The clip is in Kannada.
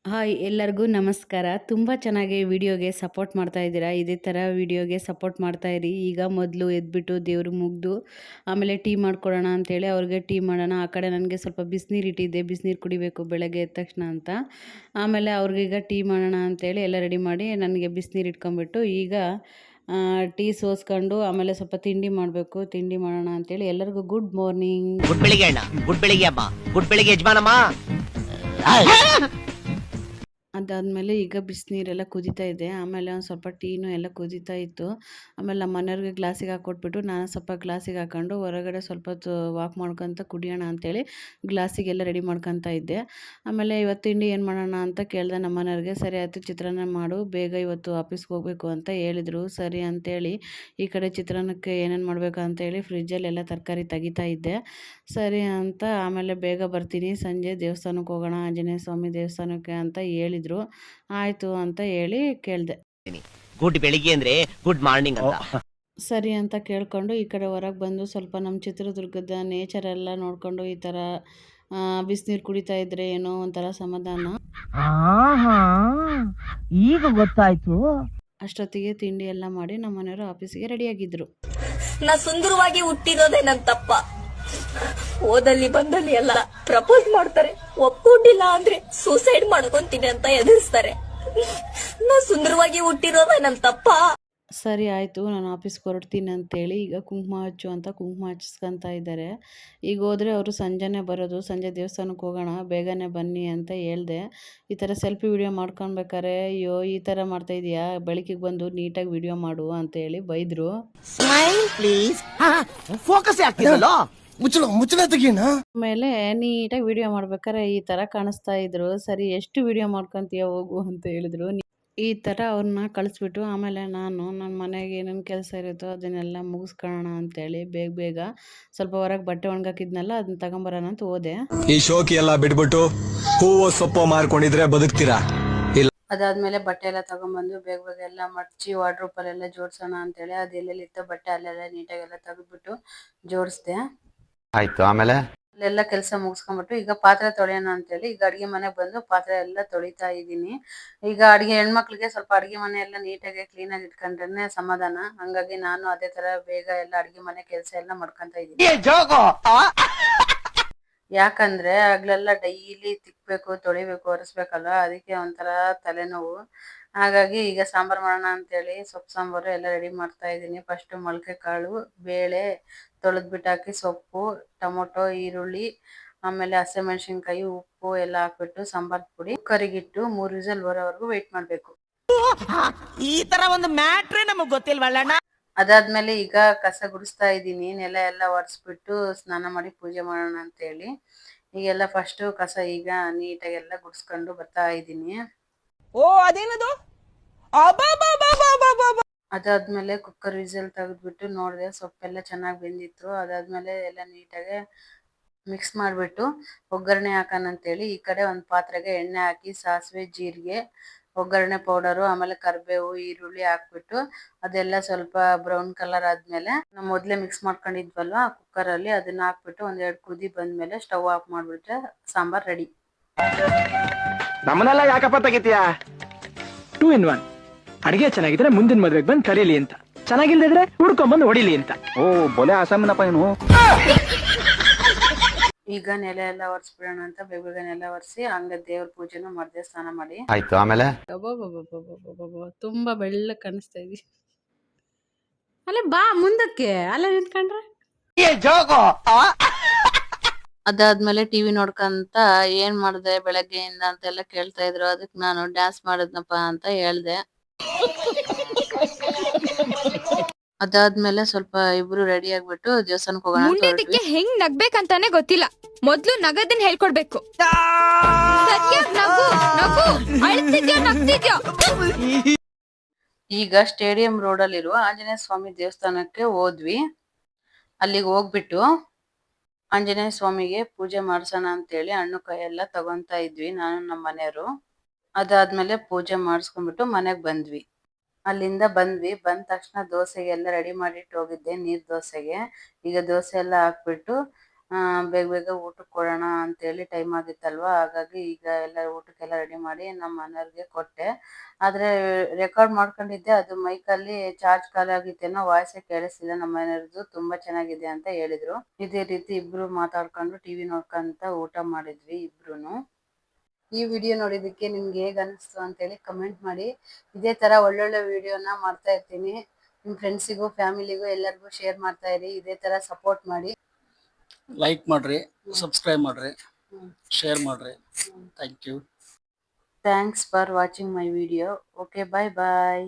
ಹಾಯ್ ಎಲ್ಲರಿಗೂ ನಮಸ್ಕಾರ. ತುಂಬ ಚೆನ್ನಾಗಿ ವಿಡಿಯೋಗೆ ಸಪೋರ್ಟ್ ಮಾಡ್ತಾ ಇದ್ದೀರಾ. ಇದೇ ಥರ ವಿಡಿಯೋಗೆ ಸಪೋರ್ಟ್ ಮಾಡ್ತಾ ಇರಿ. ಈಗ ಮೊದಲು ಎದ್ಬಿಟ್ಟು ದೇವ್ರಿಗೆ ಮುಗ್ದು ಆಮೇಲೆ ಟೀ ಮಾಡ್ಕೊಡೋಣ ಅಂತೇಳಿ ಅವ್ರಿಗೆ ಟೀ ಮಾಡೋಣ. ಆ ಕಡೆ ನನಗೆ ಸ್ವಲ್ಪ ಬಿಸಿನೀರು ಇಟ್ಟಿದ್ದೆ, ಬಿಸಿನೀರು ಕುಡಿಬೇಕು ಬೆಳಗ್ಗೆ ಎದ್ದ ತಕ್ಷಣ ಅಂತ. ಆಮೇಲೆ ಅವ್ರಿಗೀಗ ಟೀ ಮಾಡೋಣ ಅಂತೇಳಿ ಎಲ್ಲ ರೆಡಿ ಮಾಡಿ ನನಗೆ ಬಿಸಿನೀರು ಇಟ್ಕೊಂಬಿಟ್ಟು ಈಗ ಟೀ ಸೋಸ್ಕೊಂಡು ಆಮೇಲೆ ಸ್ವಲ್ಪ ತಿಂಡಿ ಮಾಡಬೇಕು. ತಿಂಡಿ ಮಾಡೋಣ ಅಂತೇಳಿ ಎಲ್ಲರಿಗೂ ಗುಡ್ ಮಾರ್ನಿಂಗ್. ಗುಡ್ ಬೆಳಿಗ್ಗೆ ಅಣ್ಣ, ಗುಡ್ ಬೆಳಿಗ್ಗೆ ಅಮ್ಮ, ಗುಡ್ ಬೆಳಿಗ್ಗೆ ಯಜಮಾನಮ್ಮ. ಅದಾದಮೇಲೆ ಈಗ ಬಿಸಿನೀರೆಲ್ಲ ಕುದೀತಾ ಇದೆ. ಆಮೇಲೆ ಒಂದು ಸ್ವಲ್ಪ ಟೀನು ಎಲ್ಲ ಕುದೀತಾ ಇತ್ತು. ಆಮೇಲೆ ನಮ್ಮ ಮನೆಯವ್ರಿಗೆ ಗ್ಲಾಸಿಗೆ ಹಾಕ್ಕೊಟ್ಬಿಟ್ಟು ನಾನು ಸ್ವಲ್ಪ ಗ್ಲಾಸಿಗೆ ಹಾಕ್ಕೊಂಡು ಹೊರಗಡೆ ಸ್ವಲ್ಪ ಹೊತ್ತು ವಾಕ್ ಮಾಡ್ಕೊತ ಕುಡಿಯೋಣ ಅಂತೇಳಿ ಗ್ಲಾಸಿಗೆಲ್ಲ ರೆಡಿ ಮಾಡ್ಕೊತಾ ಇದ್ದೆ. ಆಮೇಲೆ ಇವತ್ತು ತಿಂಡಿ ಏನು ಮಾಡೋಣ ಅಂತ ಕೇಳಿದೆ ನಮ್ಮ ಮನೆಯವ್ರಿಗೆ. ಸರಿ ಆಯಿತು ಚಿತ್ರಾನ್ನ ಮಾಡು, ಬೇಗ ಇವತ್ತು ಆಫೀಸ್ಗೆ ಹೋಗಬೇಕು ಅಂತ ಹೇಳಿದರು. ಸರಿ ಅಂತೇಳಿ ಈ ಕಡೆ ಚಿತ್ರಾನ್ನಕ್ಕೆ ಏನೇನು ಮಾಡಬೇಕು ಅಂತೇಳಿ ಫ್ರಿಜ್ಜಲ್ಲೆಲ್ಲ ತರಕಾರಿ ತೆಗಿತಾ ಇದ್ದೆ. ಸರಿ ಅಂತ ಆಮೇಲೆ ಬೇಗ ಬರ್ತೀನಿ, ಸಂಜೆ ದೇವಸ್ಥಾನಕ್ಕೆ ಹೋಗೋಣ ಆಂಜನೇಯ ಸ್ವಾಮಿ ದೇವಸ್ಥಾನಕ್ಕೆ ಅಂತ ಹೇಳಿದರು. ಆಯಿತು ಅಂತ ಹೇಳಿ ಕೇಳಿದೆ. ಗುಡ್ ಬೆಳಿಗ್ಗೆ ಅಂದ್ರೆ ಗುಡ್ ಮಾರ್ನಿಂಗ್ ಅಂತ. ಸರಿ ಅಂತ ಕೇಳ್ಕೊಂಡು ಈ ಕಡೆ ಹೊರಗೆ ಬಂದು ಸ್ವಲ್ಪ ನಮ್ಮ ಚಿತ್ರದುರ್ಗದ ನೇಚರ್ ಎಲ್ಲ ನೋಡಿಕೊಂಡು ಈ ಥರ ಬಿಸಿನೀರು ಕುಡಿತಾ ಇದ್ರೆ ಏನೋ ಒಂಥರ ಸಮಾಧಾನ. ಈಗ ಗೊತ್ತಾಯ್ತು. ಅಷ್ಟೊತ್ತಿಗೆ ತಿಂಡಿ ಎಲ್ಲ ಮಾಡಿ ನಮ್ಮ ಮನೆಯವರು ಆಫೀಸಿಗೆ ರೆಡಿಯಾಗಿದ್ರು. ನಾ ಸುಂದರವಾಗಿ ಹುಟ್ಟಿರೋದೇ ನನ್ನ ತಪ್ಪ. ಓದಲ್ಲಿ ಬಂದಲ್ಲಿ ಎಲ್ಲ ಪ್ರಪೋಸ್ ಮಾಡ್ತಾರೆ, ಒಪ್ಕೊಂಡಿಲ್ಲ ಅಂದ್ರೆ ಸೂಸೈಡ್ ಮಾಡ್ಕೊಂತೀನಿ ಅಂತ ಎದುರಿಸ್ತಾರೆ. ನಾ ಸುಂದರವಾಗಿ ಹುಟ್ಟಿರೋದೇ ನನ್ನ ತಪ್ಪ. ಸರಿ ಆಯಿತು, ನಾನು ಆಫೀಸ್ಗೆ ಹೊರಡ್ತೀನಿ ಅಂತೇಳಿ ಈಗ ಕುಂಕುಮ ಹಚ್ಚು ಅಂತ ಕುಂಕುಮ ಹಚ್ಸ್ಕೊತಾ ಇದ್ದಾರೆ. ಈಗ ಹೋದರೆ ಅವರು ಸಂಜೆನೇ ಬರೋದು, ಸಂಜೆ ದೇವಸ್ಥಾನಕ್ಕೆ ಹೋಗೋಣ ಬೇಗನೆ ಬನ್ನಿ ಅಂತ ಹೇಳಿದೆ. ಈ ಥರ ಸೆಲ್ಫಿ ವಿಡಿಯೋ ಮಾಡ್ಕೊಬೇಕಾರೆ ಅಯ್ಯೋ ಈ ಥರ ಮಾಡ್ತಾ ಇದೀಯಾ, ಬೆಳಕಿಗೆ ಬಂದು ನೀಟಾಗಿ ವಿಡಿಯೋ ಮಾಡು ಅಂತ ಹೇಳಿ ಬೈದರು. Smile please. ಫೋಕಸ್ ಆಗ್ತಿದಲ್ಲ. ಮುಚ್ಚಳ ತೆಗೀನ. ಆಮೇಲೆ ನೀಟಾಗಿ ವಿಡಿಯೋ ಮಾಡ್ಬೇಕಾರೆ ಈ ಥರ ಕಾಣಿಸ್ತಾ ಇದ್ರು. ಸರಿ ಎಷ್ಟು ವಿಡಿಯೋ ಮಾಡ್ಕೊತೀಯ ಹೋಗು ಅಂತ ಹೇಳಿದ್ರು. ಈ ಥರ ಅವ್ರನ್ನ ಕಳಿಸ್ಬಿಟ್ಟು ಆಮೇಲೆ ನಾನು ನನ್ನ ಮನೆಗೆ ಏನೇನು ಕೆಲಸ ಇರುತ್ತೋ ಅದನ್ನೆಲ್ಲ ಮುಗಿಸ್ಕೊಳ್ಳೋಣ ಅಂತೇಳಿ ಬೇಗ ಬೇಗ ಸ್ವಲ್ಪ ಹೊರಗೆ ಬಟ್ಟೆ ಒಣಗಾಕಿದ್ನಲ್ಲ ಅದನ್ನ ತಗೊಂಬರೋಣ ಅಂತ ಹೋದೆ. ಈ ಶೋಕಿ ಎಲ್ಲ ಬಿಟ್ಬಿಟ್ಟು ಹೂವು ಸೊಪ್ಪು ಮಾರ್ಕೊಂಡಿದ್ರೆ ಬದುಕ್ತೀರಾ? ಅದಾದ್ಮೇಲೆ ಬಟ್ಟೆ ಎಲ್ಲ ತಗೊಂಬಂದು ಬೇಗ ಬೇಗ ಎಲ್ಲ ಮಡ್ಚಿ ವಾರ್ಡ್ರೋಬಲ್ಲೆಲ್ಲ ಜೋಡಿಸೋಣ ಅಂತೇಳಿ ಅದು ಎಲ್ಲೆಲ್ಲಿತ್ತು ಬಟ್ಟೆ ಅಲ್ಲೆಲ್ಲ ನೀಟಾಗೆಲ್ಲ ತೆಗೆದ್ಬಿಟ್ಟು ಜೋಡಿಸ್ದೆ. ಆಯ್ತು, ಆಮೇಲೆ ಅಲ್ಲೆಲ್ಲ ಕೆಲಸ ಮುಗಿಸ್ಕೊಂಡ್ಬಿಟ್ಟು ಈಗ ಪಾತ್ರೆ ತೊಳೆಯೋಣ ಅಂತೇಳಿ ಈಗ ಅಡುಗೆ ಮನೆಗೆ ಬಂದು ಪಾತ್ರೆ ಎಲ್ಲ ತೊಳಿತಾ ಇದ್ದೀನಿ. ಈಗ ಅಡುಗೆ ಹೆಣ್ಮಕ್ಳಿಗೆ ಸ್ವಲ್ಪ ಅಡುಗೆ ಮನೆ ಎಲ್ಲ ನೀಟಾಗಿ ಕ್ಲೀನಾಗಿ ಇಟ್ಕೊಂಡ್ರೆ ಸಮಾಧಾನ. ಹಂಗಾಗಿ ನಾನು ಅದೇ ಥರ ಬೇಗ ಎಲ್ಲ ಅಡುಗೆ ಮನೆ ಕೆಲಸ ಎಲ್ಲ ಮಾಡ್ಕೊತಾ ಇದ್ದೀನಿ. ಯಾಕಂದ್ರೆ ಆಗ್ಲೆಲ್ಲ ಡೈಲಿ ತಿಕ್ಬೇಕು, ತೊಳಿಬೇಕು, ಒರೆಸ್ಬೇಕಲ್ಲ, ಅದಕ್ಕೆ ಒಂಥರ ತಲೆನೋವು. ಹಾಗಾಗಿ ಈಗ ಸಾಂಬಾರು ಮಾಡೋಣ ಅಂತೇಳಿ ಸೊಪ್ಪು ಸಾಂಬಾರು ಎಲ್ಲ ರೆಡಿ ಮಾಡ್ತಾ ಇದ್ದೀನಿ. ಫಸ್ಟು ಮೊಳಕೆ ಕಾಳು, ಬೇಳೆ ತೊಳೆದ್ಬಿಟ್ಟು ಹಾಕಿ, ಸೊಪ್ಪು, ಟೊಮೊಟೊ, ಈರುಳ್ಳಿ, ಆಮೇಲೆ ಹಸಿಮೆಣಸಿನ್ಕಾಯಿ, ಉಪ್ಪು ಎಲ್ಲ ಹಾಕ್ಬಿಟ್ಟು ಸಾಂಬಾರ್ ಪುಡಿ ಕುಕ್ಕರಿಗಿಟ್ಟು 3 ವಿಸಲ್ ಬರೋವರೆಗೂ ವೆಯ್ಟ್ ಮಾಡಬೇಕು. ಈ ತರ ಒಂದು ಮ್ಯಾಟ್ರೇ ನಮಗ್ ಗೊತ್ತಿಲ್ವಲ್ಲಣ್ಣ. ಅದಾದ್ಮೇಲೆ ಈಗ ಕಸ ಗುಡಿಸ್ತಾ ಇದ್ದೀನಿ. ನೆಲ ಎಲ್ಲ ಒರೆಸ್ಬಿಟ್ಟು ಸ್ನಾನ ಮಾಡಿ ಪೂಜೆ ಮಾಡೋಣ ಅಂತೇಳಿ ಈಗೆಲ್ಲ ಫಸ್ಟು ಕಸ ಈಗ ನೀಟಾಗಿ ಎಲ್ಲ ಗುಡಿಸ್ಕೊಂಡು ಬರ್ತಾ ಇದ್ದೀನಿ. ಓ ಅದೇನದು. ಅದಾದ್ಮೇಲೆ ಕುಕ್ಕರ್ ವಿಸಲ್ ತೆಗೆದ್ಬಿಟ್ಟು ನೋಡಿದೆ ಸೊಪ್ಪೆಲ್ಲ ಚೆನ್ನಾಗಿ ಬೆಂದಿತ್ತು. ಅದಾದ್ಮೇಲೆ ಎಲ್ಲ ನೀಟಾಗಿ ಮಿಕ್ಸ್ ಮಾಡಿಬಿಟ್ಟು ಒಗ್ಗರಣೆ ಹಾಕೋಣ ಅಂತೇಳಿ ಈ ಕಡೆ ಒಂದು ಪಾತ್ರೆಗೆ ಎಣ್ಣೆ ಹಾಕಿ ಸಾಸಿವೆ, ಜೀರಿಗೆ, ಒಗ್ಗರಣೆ ಪೌಡರು, ಆಮೇಲೆ ಕರಿಬೇವು, ಈರುಳ್ಳಿ ಹಾಕ್ಬಿಟ್ಟು ಅದೆಲ್ಲ ಸ್ವಲ್ಪ ಬ್ರೌನ್ ಕಲರ್ ಆದ್ಮೇಲೆ ನಾವು ಮೊದಲೇ ಮಿಕ್ಸ್ ಮಾಡ್ಕೊಂಡಿದ್ವಲ್ವ ಕುಕ್ಕರಲ್ಲಿ ಅದನ್ನ ಹಾಕ್ಬಿಟ್ಟು ಒಂದೆರಡು ಕುದಿ ಬಂದ್ಮೇಲೆ ಸ್ಟವ್ ಆಫ್ ಮಾಡಿಬಿಟ್ರೆ ಸಾಂಬಾರ್ ರೆಡಿ. ನಮ್ಮನೆಲ್ಲ ಯಾಕಪ್ಪ ತೆಗಿತೀಯಾ? 2 in 1. ಅಡಿಗೆ ಚೆನ್ನಾಗಿದ್ರೆ ಮುಂದಿನ ಮದ್ವೆಗೆ ಬಂದು ಕರೀಲಿ ಅಂತ, ಚೆನ್ನಾಗಿಲ್ದಿದ್ರೆ ಹುಡ್ಕೊಂಡ್ಬಂದು ಹೊಡಿಲಿ ಅಂತ. ಓ ಬೊಲೆ ಆಸಾಮಿನಪ್ಪ ಏನು. ಈಗ ನೆಲ ಎಲ್ಲ ಒರೆಸ್ಬಿಡೋಣ ಅಂತ ಬೇಗ ಬೇಗ ನೆಲ ಒರೆಸಿ ಹಂಗ ದೇವ್ರ ಪೂಜೆನೂ ಮಾಡಿದೆ ಸ್ನಾನ ಮಾಡಿ. ಆಯ್ತು, ಆಮೇಲೆ ತುಂಬಾ ಬೆಳ್ಳಗೆ ಕಾಣಿಸ್ತಾ ಇದ್ವಿ. ಅಲ್ಲೇ ಬಾ ಮುಂದಕ್ಕೆ, ಅಲ್ಲೇ ನಿಂತ್ಕೊಂಡ್ರೆ. ಅದಾದ್ಮೇಲೆ ಟಿವಿ ನೋಡ್ಕಂತ ಏನ್ ಮಾಡ್ದೆ ಬೆಳಗ್ಗೆಯಿಂದ ಅಂತೆಲ್ಲ ಕೇಳ್ತಾ ಇದ್ರು. ಅದಕ್ಕೆ ನಾನು ಡ್ಯಾನ್ಸ್ ಮಾಡಿದ್ನಪ್ಪ ಅಂತ ಹೇಳ್ದೆ. ಅದಾದ್ಮೇಲೆ ಸ್ವಲ್ಪ ಇಬ್ರು ರೆಡಿ ಆಗ್ಬಿಟ್ಟು ದೇವಸ್ಥಾನಕ್ಕೆ ಹೋಗೋಣ ಅಂತ ಹೊರಟ್ವಿ. ಹೆಂಗ್ ನಗ್ಬೇಕಂತಾನೆ ಗೊತ್ತಿಲ್ಲ. ಮೊದ್ಲು ನಗದನ್ ಹೇಳ್ಕೊಡ್ಬೇಕು. ಈಗ ಸ್ಟೇಡಿಯಂ ರೋಡ್ ಅಲ್ಲಿರುವ ಆಂಜನೇಯ ಸ್ವಾಮಿ ದೇವಸ್ಥಾನಕ್ಕೆ ಹೋದ್ವಿ. ಅಲ್ಲಿಗೆ ಹೋಗ್ಬಿಟ್ಟು ಆಂಜನೇಯ ಸ್ವಾಮಿಗೆ ಪೂಜೆ ಮಾಡ್ಸೋಣ ಅಂತೇಳಿ ಹಣ್ಣು ಕಾಯಿ ಎಲ್ಲ ತಗೊಂತಾ ಇದ್ವಿ ನಾನು ನಮ್ಮ ಮನೆಯವರು. ಅದಾದ್ಮೇಲೆ ಪೂಜೆ ಮಾಡಿಸ್ಕೊಂಡ್ಬಿಟ್ಟು ಮನೆಗೆ ಬಂದ್ವಿ. ಅಲ್ಲಿಂದ ಬಂದ್ವಿ. ಬಂದ ತಕ್ಷಣ ದೋಸೆಗೆಲ್ಲ ರೆಡಿ ಮಾಡಿಟ್ಟು ಹೋಗಿದ್ದೆ, ನೀರ್ ದೋಸೆಗೆ. ಈಗ ದೋಸೆ ಎಲ್ಲ ಹಾಕ್ಬಿಟ್ಟು ಬೇಗ ಬೇಗ ಊಟಕ್ಕೆ ಕೊಡೋಣ ಅಂತೇಳಿ ಟೈಮ್ ಆಗಿತ್ತಲ್ವಾ, ಹಾಗಾಗಿ ಈಗ ಎಲ್ಲ ಊಟಕ್ಕೆಲ್ಲ ರೆಡಿ ಮಾಡಿ ನಮ್ಮ ಮನೆಯವ್ರಿಗೆ ಕೊಟ್ಟೆ. ಆದರೆ ರೆಕಾರ್ಡ್ ಮಾಡ್ಕೊಂಡಿದ್ದೆ, ಅದು ಮೈಕಲ್ಲಿ ಚಾರ್ಜ್ ಖಾಲಿ ಆಗಿತ್ತೇನೋ, ವಾಯ್ಸೇ ಕೇಳಿಸ್ತಿಲ್ಲ. ನಮ್ಮ ಮನೆಯವ್ರದ್ದು ತುಂಬ ಚೆನ್ನಾಗಿದೆ ಅಂತ ಹೇಳಿದ್ರು. ಇದೇ ರೀತಿ ಇಬ್ರು ಮಾತಾಡ್ಕೊಂಡು ಟಿವಿ ನೋಡ್ಕೊಂತ ಊಟ ಮಾಡಿದ್ವಿ ಇಬ್ರು. ಈ ವಿಡಿಯೋ ನೋಡಿದ್ದಕ್ಕೆ ನಿಮ್ಗೆ ಹೇಗೆ ಅನಿಸ್ತು ಅಂತೇಳಿ ಕಮೆಂಟ್ ಮಾಡಿ. ಇದೇ ಥರ ಒಳ್ಳೊಳ್ಳೆ ವಿಡಿಯೋನ ಮಾಡ್ತಾ ಇರ್ತೀನಿ. ನಿಮ್ಮ ಫ್ರೆಂಡ್ಸಿಗೂ ಫ್ಯಾಮಿಲಿಗೂ ಎಲ್ಲರಿಗೂ ಶೇರ್ ಮಾಡ್ತಾ ಇರಿ. ಇದೇ ಥರ ಸಪೋರ್ಟ್ ಮಾಡಿ. ಲೈಕ್ ಮಾಡ್ರಿ, ಸಬ್ಸ್ಕ್ರೈಬ್ ಮಾಡ್ರಿ, ಶೇರ್ ಮಾಡ್ರಿ. Thank you. Thanks for watching my video. Okay, bye bye.